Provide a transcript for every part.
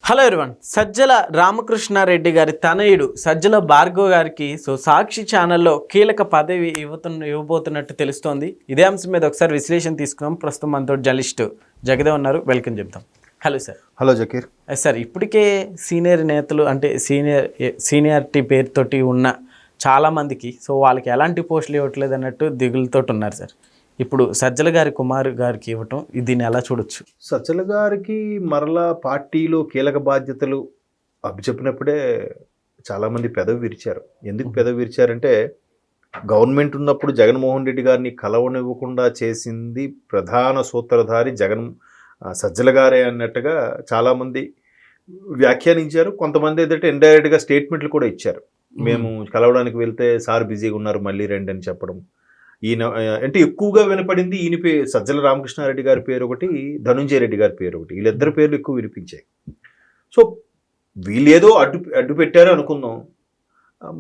Hello everyone. Sajjala Ramakrishna Reddy గారి తనయుడు సజ్జల భార్గవ్ గారికి సాక్షి ఛానల్లో కీలక పదవి ఇవ్వబోతున్నట్టు తెలుస్తోంది. ఇదే అంశం మీద ఒకసారి విశ్లేషణ తీసుకున్నాం. ప్రస్తుతం మనతో జర్నలిస్ట్ జగదేవ్ ఉన్నారు, వెల్కమ్ చెప్తాం. Hello sir. Hello Zakir. Sir, ఇప్పటికే సీనియర్ నేతలు అంటే సీనియారిటీ పేరుతోటి ఉన్న చాలామందికి వాళ్ళకి ఎలాంటి పోస్టులు ఇవ్వట్లేదు అన్నట్టు దిగులతో ఉన్నారు సార్. ఇప్పుడు సజ్జల గారి కుమార్ గారికి ఇవ్వటం దీన్ని ఎలా చూడొచ్చు? సజ్జల గారికి మరలా పార్టీలో కీలక బాధ్యతలు అప్పచెప్పినప్పుడే చాలామంది పెదవి విరిచారు. ఎందుకు పెదవి విరిచారంటే, గవర్నమెంట్ ఉన్నప్పుడు జగన్మోహన్ రెడ్డి గారిని కలవనివ్వకుండా చేసింది ప్రధాన సూత్రధారి సజ్జల గారే అన్నట్టుగా చాలామంది వ్యాఖ్యానించారు. కొంతమంది ఏదంటే ఇండైరెక్ట్గా స్టేట్మెంట్లు కూడా ఇచ్చారు. మేము కలవడానికి వెళ్తే సార్ బిజీగా ఉన్నారు, మళ్ళీ రండి అని చెప్పడం. ఈయన అంటే ఎక్కువగా వినపడింది ఈయన సజ్జల రామకృష్ణారెడ్డి గారి పేరు ఒకటి, ధనుంజయ రెడ్డి గారి పేరు ఒకటి. వీళ్ళిద్దరు పేర్లు ఎక్కువ వినిపించాయి. సో వీళ్ళేదో అడ్డు పెట్టారు అనుకుందాం.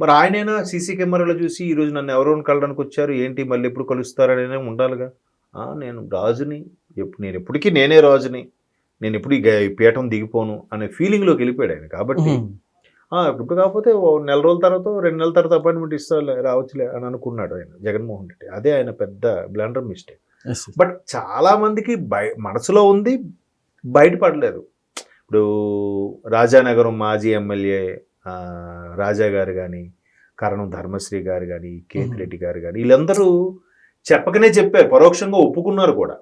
మరి ఆయనైనా సీసీ కెమెరాలో చూసి ఈరోజు నన్ను ఎవరైనా కలడానికి వచ్చారు, ఏంటి మళ్ళీ ఎప్పుడు కలుస్తారనే ఉండాలిగా. నేను రాజుని, నేను ఎప్పటికీ నేనే రాజుని, నేను ఎప్పుడు ఈ పీఠం దిగిపోను అనే ఫీలింగ్లోకి వెళ్ళిపోయాడు ఆయన. కాబట్టి ఇప్పుడు కాకపోతే నెల రోజుల తర్వాత 2 నెలల తర్వాత అపాయింట్మెంట్ ఇస్తాలే, రావచ్చులే అని అనుకున్నాడు ఆయన జగన్మోహన్ రెడ్డి. అదే ఆయన పెద్ద బ్లండర్ మిస్టేక్. బట్ చాలామందికి మనసులో ఉంది, బయటపడలేదు. ఇప్పుడు రాజానగరం మాజీ ఎమ్మెల్యే రాజా గారు కానీ, కరణం ధర్మశ్రీ గారు కానీ, కేతిరెడ్డి గారు కానీ, వీళ్ళందరూ చెప్పకనే చెప్పారు, పరోక్షంగా ఒప్పుకున్నారు కూడా.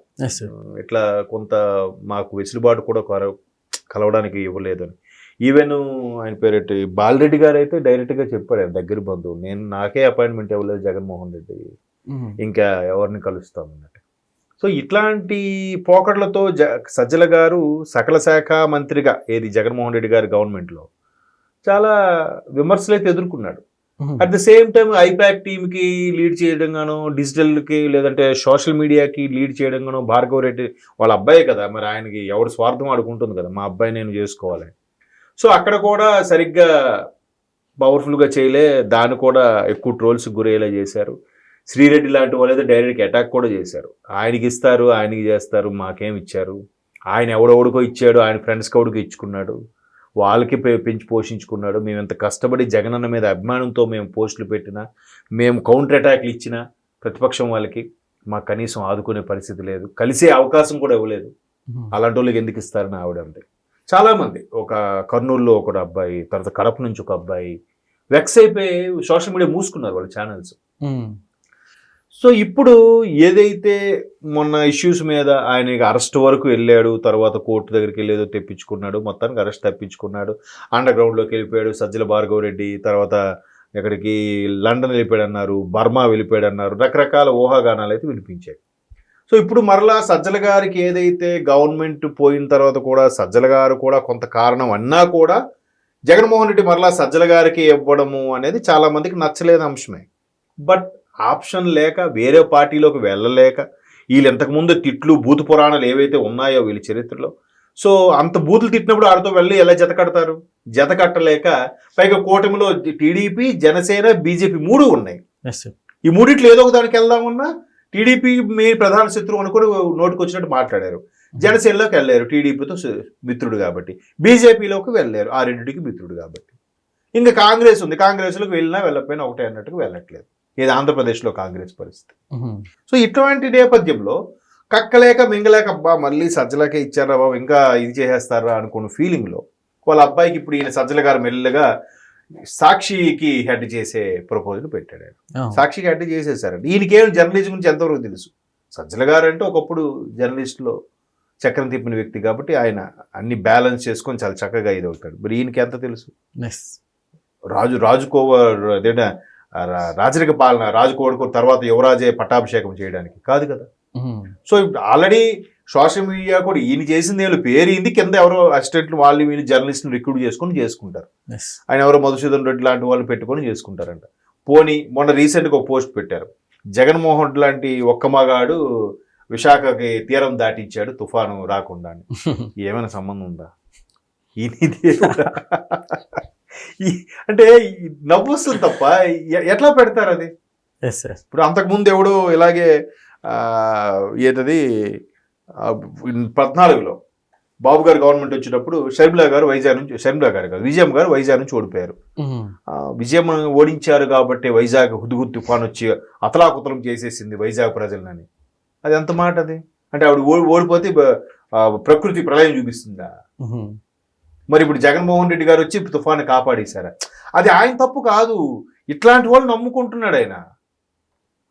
ఇట్లా కొంత మాకు వెసులుబాటు కూడా కలవడానికి ఇవ్వలేదు అని. ఈవెన్ ఆయన పేరెట్టి బాలరెడ్డి గారు అయితే డైరెక్ట్గా చెప్పాడు, ఆయన దగ్గర బంధువు, నాకే అపాయింట్మెంట్ ఇవ్వలేదు జగన్మోహన్ రెడ్డి, ఇంకా ఎవరిని కలుస్తామన్నట్టు. సో ఇట్లాంటి పోకట్లతో సజ్జల గారు సకల శాఖ మంత్రిగా జగన్మోహన్ రెడ్డి గారి గవర్నమెంట్లో చాలా విమర్శలు అయితే ఎదుర్కొన్నాడు. At the same time IPAC టీమ్కి లీడ్ చేయడం గాను, డిజిటల్కి లేదంటే సోషల్ మీడియాకి లీడ్ చేయడం గాను భార్గవ్ రెడ్డి వాళ్ళ అబ్బాయే కదా, మరి ఆయనకి ఎవరు స్వార్థం ఆడుకుంటుంది కదా, మా అబ్బాయి నేను చేసుకోవాలి. సో అక్కడ కూడా సరిగ్గా పవర్ఫుల్గా చేయలే, దాన్ని కూడా ఎక్కువ ట్రోల్స్ గురయ్యేలా చేశారు. శ్రీరెడ్డి లాంటి వాళ్ళు అయితే డైరెక్ట్గా అటాక్ కూడా చేశారు. ఆయనకి ఇస్తారు, ఆయనకి చేస్తారు, మాకేం ఇచ్చారు, ఆయన ఎవడెవడికో ఇచ్చాడు, ఆయన ఫ్రెండ్స్కి ఎవడికో ఇచ్చుకున్నాడు, వాళ్ళకి పెంచి పోషించుకున్నాడు, మేము ఎంత కష్టపడి జగనన్న మీద అభిమానంతో మేము పోస్టులు పెట్టినా, మేము కౌంటర్ అటాక్లు ఇచ్చినా ప్రతిపక్షం వాళ్ళకి మాకు కనీసం ఆదుకునే పరిస్థితి లేదు, కలిసే అవకాశం కూడా ఇవ్వలేదు, అలాంటి వాళ్ళకి ఎందుకు ఇస్తారని ఆవిడ అంతే. చాలామంది, ఒక కర్నూలులో ఒక అబ్బాయి, తర్వాత కడప నుంచి ఒక అబ్బాయి వెక్స్ అయిపోయి సోషల్ మీడియా మూసుకున్నారు వాళ్ళ ఛానల్స్. సో ఇప్పుడు ఏదైతే మొన్న ఇష్యూస్ మీద ఆయన అరెస్ట్ వరకు వెళ్ళాడు, తర్వాత కోర్టు దగ్గరికి వెళ్ళేదో తెప్పించుకున్నాడు, మొత్తానికి అరెస్ట్ తప్పించుకున్నాడు, అండర్ గ్రౌండ్లోకి వెళ్ళిపోయాడు సజ్జల భార్గవ్ రెడ్డి. తర్వాత ఎక్కడికి లండన్ వెళ్ళిపోయాడు అన్నారు, బర్మా వెళ్ళిపోయాడు అన్నారు, రకరకాల ఊహాగానాలు అయితే వినిపించాయి. సో ఇప్పుడు మరలా సజ్జల గారికి ఏదైతే గవర్నమెంట్ పోయిన తర్వాత కూడా సజ్జల గారు కూడా కొంత కారణం అన్నా కూడా జగన్మోహన్ రెడ్డి మరలా సజ్జల గారికి ఇవ్వడము అనేది చాలామందికి నచ్చలేని అంశమే. బట్ ఆప్షన్ లేక, వేరే పార్టీలోకి వెళ్ళలేక, వీళ్ళు ఇంతకుముందు తిట్లు బూతు పురాణాలు ఏవైతే ఉన్నాయో వీళ్ళ చరిత్రలో, సో అంత బూతులు తిట్టినప్పుడు ఆడితో వెళ్ళి ఎలా జత కడతారు? జత కట్టలేక, పైగా కూటమిలో టీడీపీ, జనసేన, బీజేపీ 3 ఉన్నాయి. ఈ మూడిట్లో ఏదో ఒక దానికి వెళ్దామన్నా టీడీపీ మీ ప్రధాన శత్రువు అనుకుని నోటికి వచ్చినట్టు మాట్లాడారు. జనసేనలోకి వెళ్ళారు, టీడీపీతో మిత్రుడు కాబట్టి. బీజేపీలోకి వెళ్ళారు, ఆ రెండింటికి మిత్రుడు కాబట్టి. ఇంకా కాంగ్రెస్ ఉంది, కాంగ్రెస్లోకి వెళ్ళినా వెళ్ళకపోయినా ఒకటే అన్నట్టుగా వెళ్ళట్లేదు. ఇది ఆంధ్రప్రదేశ్లో కాంగ్రెస్ పరిస్థితి. సో ఇటువంటి నేపథ్యంలో కక్కలేక మింగలేక, అబ్బా మళ్ళీ సజ్జలకే ఇచ్చారా బాబు, ఇంకా ఇది చేసేస్తారా అనుకున్న ఫీలింగ్లో వాళ్ళ అబ్బాయికి ఇప్పుడు ఈయన సజ్జల గారు మెల్లగా సాక్షికి హెడ్ చేసే ప్రపోజల్ పెట్టాడు. సాక్షికి హెడ్ చేసేసారండి. ఈయనకేం జర్నలిజం గురించి ఎంతవరకు తెలుసు? సజ్జల గారు అంటే ఒకప్పుడు జర్నలిస్టులో చక్రం తిప్పిన వ్యక్తి కాబట్టి ఆయన అన్ని బ్యాలెన్స్ చేసుకొని చాలా చక్కగా ఇది అవుతాడు. మరి ఈయనకి ఎంత తెలుసు? అదేనా రాజరిక పాలన, రాజు కోడుకు తర్వాత యువరాజే పట్టాభిషేకం చేయడానికి కాదు కదా. సో ఇప్పుడు ఆల్రెడీ సోషల్ మీడియా కూడా ఈయన చేసింది ఏళ్ళు పేరింది, కింద ఎవరో అసిస్టెంట్లు వాళ్ళు వీళ్ళు జర్నలిస్ట్ని రిక్రూట్ చేసుకుంటారు. ఆయన ఎవరో మధుసూదన్ రెడ్డి లాంటి వాళ్ళు పెట్టుకొని చేసుకుంటారంట. పోనీ మొన్న రీసెంట్గా ఒక పోస్ట్ పెట్టారు, జగన్మోహన్ రెడ్డి లాంటి ఒక్క మగాడు విశాఖకి తీరం దాటించాడు తుఫాను రాకుండా అని. ఏమైనా సంబంధం ఉందా? అంటే నవ్వు వస్తుంది తప్ప ఎట్లా పెడతారు అది? ఇప్పుడు అంతకుముందు ఎవడో ఇలాగే ఏంటది 14లో బాబు గారు గవర్నమెంట్ వచ్చేటప్పుడు షర్మిలా గారు వైజాగ్ నుంచి, షర్మిలా గారు కాదు విజయం గారు వైజాగ్ నుంచి ఓడిపోయారు. విజయం ఓడించారు కాబట్టి వైజాగ్ హుద్హుద్ తుఫాన్ వచ్చి అతలాకుతలం చేసేసింది వైజాగ్ ప్రజలని. అది ఎంత మాట అది? అంటే ఆవిడ ఓడిపోతే ప్రకృతి ప్రళయం చూపిస్తుందా? మరి ఇప్పుడు జగన్మోహన్ రెడ్డి గారు వచ్చి తుఫాను కాపాడేశారా? అది ఆయన తప్పు కాదు, ఇట్లాంటి వాళ్ళు నమ్ముకుంటున్నాడు ఆయన.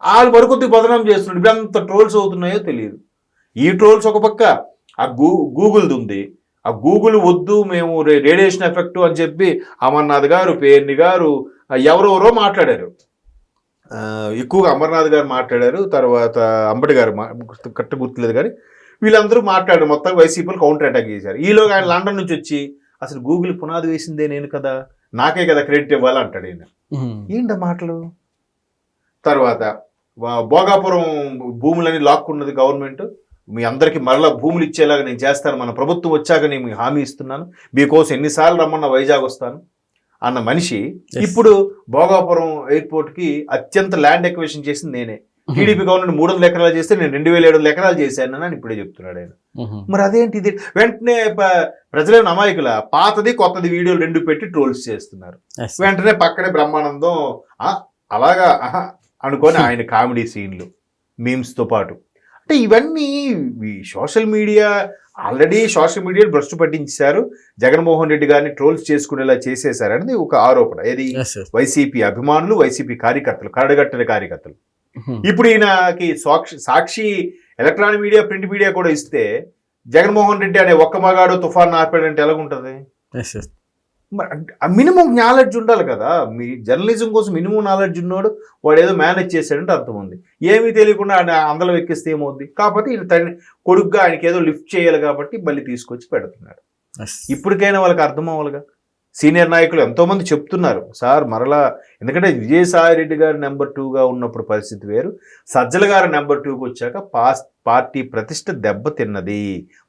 వాళ్ళు మరికొద్ది బదనాం చేస్తున్నాడు. ఇప్పుడు ఎంత ట్రోల్స్ అవుతున్నాయో తెలియదు. ఈ ట్రోల్స్ ఒక పక్క, ఆ గూగుల్ది ఉంది, ఆ గూగుల్ వద్దు మేము రేడియేషన్ ఎఫెక్ట్ అని చెప్పి అమర్నాథ్ గారు, పేర్ని గారు, ఎవరెవరో మాట్లాడారు. ఎక్కువగా అమర్నాథ్ గారు మాట్లాడారు, తర్వాత అంబటి గారు కరెక్ట్ గుర్తులేదు కానీ వీళ్ళందరూ మాట్లాడారు. మొత్తం వైసీపీలు కౌంటర్ అటాక్ చేశారు. ఈలోగా ఆయన లండన్ నుంచి వచ్చి అసలు గూగుల్ పునాది వేసిందే నేను కదా, నాకే కదా క్రెడిట్ ఇవ్వాలి అంటాడు ఆయన. ఏంట మాటలు? తర్వాత భోగాపురం భూములని లాక్కున్నది గవర్నమెంట్, మీ అందరికీ మరలా భూములు ఇచ్చేలాగా నేను చేస్తాను, మన ప్రభుత్వం వచ్చాక నేను మీకు హామీ ఇస్తున్నాను, మీకోసం ఎన్నిసార్లు రమ్మన్నా వైజాగ్ వస్తాను అన్న మనిషి ఇప్పుడు భోగాపురం ఎయిర్పోర్ట్కి అత్యంత ల్యాండ్ ఎక్విజిషన్ చేసింది నేనే. టీడీపీ గవర్నమెంట్ 300 ఎకరాలు చేస్తే నేను 2700 ఎకరాలు చేశాను అని ఇప్పుడే చెప్తున్నాడు ఆయన. మరి అదేంటి ఇది? వెంటనే ప్రజలైన అమాయకుల పాతది కొత్తది వీడియోలు 2 పెట్టి ట్రోల్స్ చేస్తున్నారు. వెంటనే పక్కనే బ్రహ్మానందం అలాగా అనుకొని ఆయన కామెడీ సీన్లు మీమ్స్తో పాటు. అంటే ఇవన్నీ social media already social media భ్రష్టు పట్టించారు, జగన్మోహన్ రెడ్డి గారిని ట్రోల్స్ చేసుకునేలా చేసేశారనేది ఒక ఆరోపణ. ఏది? వైసీపీ అభిమానులు, వైసీపీ కార్యకర్తలు, కరడగట్టిన కార్యకర్తలు. ఇప్పుడు ఈయనకి సాక్షి ఎలక్ట్రానిక్ మీడియా, ప్రింట్ మీడియా కూడా ఇస్తే జగన్మోహన్ రెడ్డి అనే ఒక్క మగాడు తుఫాన్ ఆపాడంటే ఎలాగుంటుంది? మినిమం నాలెడ్జ్ ఉండాలి కదా. మీ జర్నలిజం కోసం మినిమం నాలెడ్జ్ ఉన్నవాడు వాడు ఏదో మేనేజ్ చేశాడంటే అర్థం ఉంది. ఏమీ తెలియకుండా ఆయన అందలో ఎక్కిస్తే ఏమవుద్ది? కాకపోతే ఈయన తన కొడుకుగా ఆయనకి ఏదో లిఫ్ట్ చేయాలి కాబట్టి మళ్ళీ తీసుకొచ్చి పెడుతున్నాడు. ఇప్పటికైనా వాళ్ళకి అర్థం అవ్వాలిగా. సీనియర్ నాయకులు ఎంతోమంది చెప్తున్నారు సార్ మరలా, ఎందుకంటే విజయసాయి రెడ్డి గారు నెంబర్ 2గా ఉన్నప్పుడు పరిస్థితి వేరు, సజ్జల గారు నెంబర్ 2కి వచ్చాక పార్టీ ప్రతిష్ట దెబ్బతిన్నది,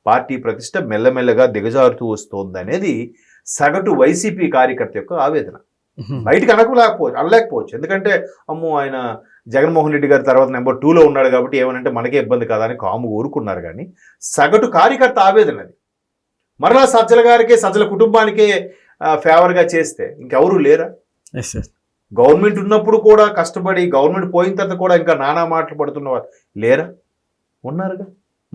పార్టీ ప్రతిష్ట మెల్లమెల్లగా దిగజారుతూ వస్తోంది అనేది సగటు వైసీపీ కార్యకర్త యొక్క ఆవేదన. బయటికి అనలేకపోవచ్చు, ఎందుకంటే అమ్మో ఆయన జగన్మోహన్ రెడ్డి గారి తర్వాత నెంబర్ 2లో ఉన్నాడు కాబట్టి ఏమనంటే మనకే ఇబ్బంది కదా అని కాము ఊరుకున్నారు. కానీ సగటు కార్యకర్త ఆవేదన అది. మరలా సజ్జల గారికే, సజ్జల కుటుంబానికే ఫేవర్గా చేస్తే ఇంకెవరూ లేరా? గవర్నమెంట్ ఉన్నప్పుడు కూడా కష్టపడి, గవర్నమెంట్ పోయిన తర్వాత కూడా ఇంకా నానా మాటలు పడుతున్న వాళ్ళు లేరా? ఉన్నారుగా.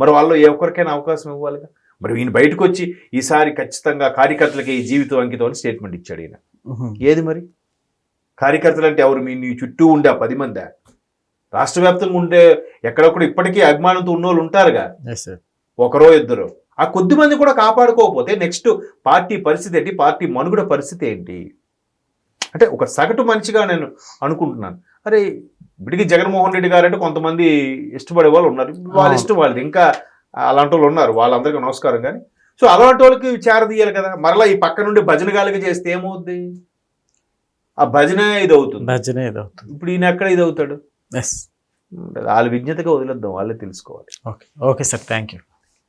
మరి వాళ్ళు ఏ ఒక్కరికైనా అవకాశం ఇవ్వాలిగా. మరి ఈయన బయటకు వచ్చి ఈసారి ఖచ్చితంగా కార్యకర్తలకి ఈ జీవితం అంకితం అని స్టేట్మెంట్ ఇచ్చాడు ఈయన. ఏది మరి? కార్యకర్తలు అంటే ఎవరు? మీ చుట్టూ ఉండే 10 మంది, రాష్ట్ర వ్యాప్తంగా ఉండే ఎక్కడొక్కడ ఇప్పటికీ అభిమానంతో ఉన్నోళ్ళు ఉంటారుగా, ఒకరో ఇద్దరు. ఆ కొద్ది మంది కూడా కాపాడుకోకపోతే నెక్స్ట్ పార్టీ పరిస్థితి ఏంటి? పార్టీ మనుగడ పరిస్థితి ఏంటి? అంటే ఒక సగటు మనిషిగా నేను అనుకుంటున్నాను. అరే ఇప్పటికీ జగన్మోహన్ రెడ్డి గారు అంటే కొంతమంది ఇష్టపడే వాళ్ళు ఉన్నారు, వాళ్ళ ఇష్టం వాళ్ళది. ఇంకా అలాంటి వాళ్ళు ఉన్నారు, వాళ్ళందరికీ నమస్కారం. కానీ సో అలాంటి వాళ్ళకి చేరదీయాలి కదా. మరలా ఈ పక్క నుండి భజనగాలిగా చేస్తే ఏమవుద్ది? ఆ భజన ఇదవుతుంది. ఇప్పుడు ఈయన ఎక్కడ ఇదవుతాడు? వాళ్ళ విజ్ఞతగా వదిలేద్దాం, వాళ్ళే తెలుసుకోవాలి. Okay sir, thank you.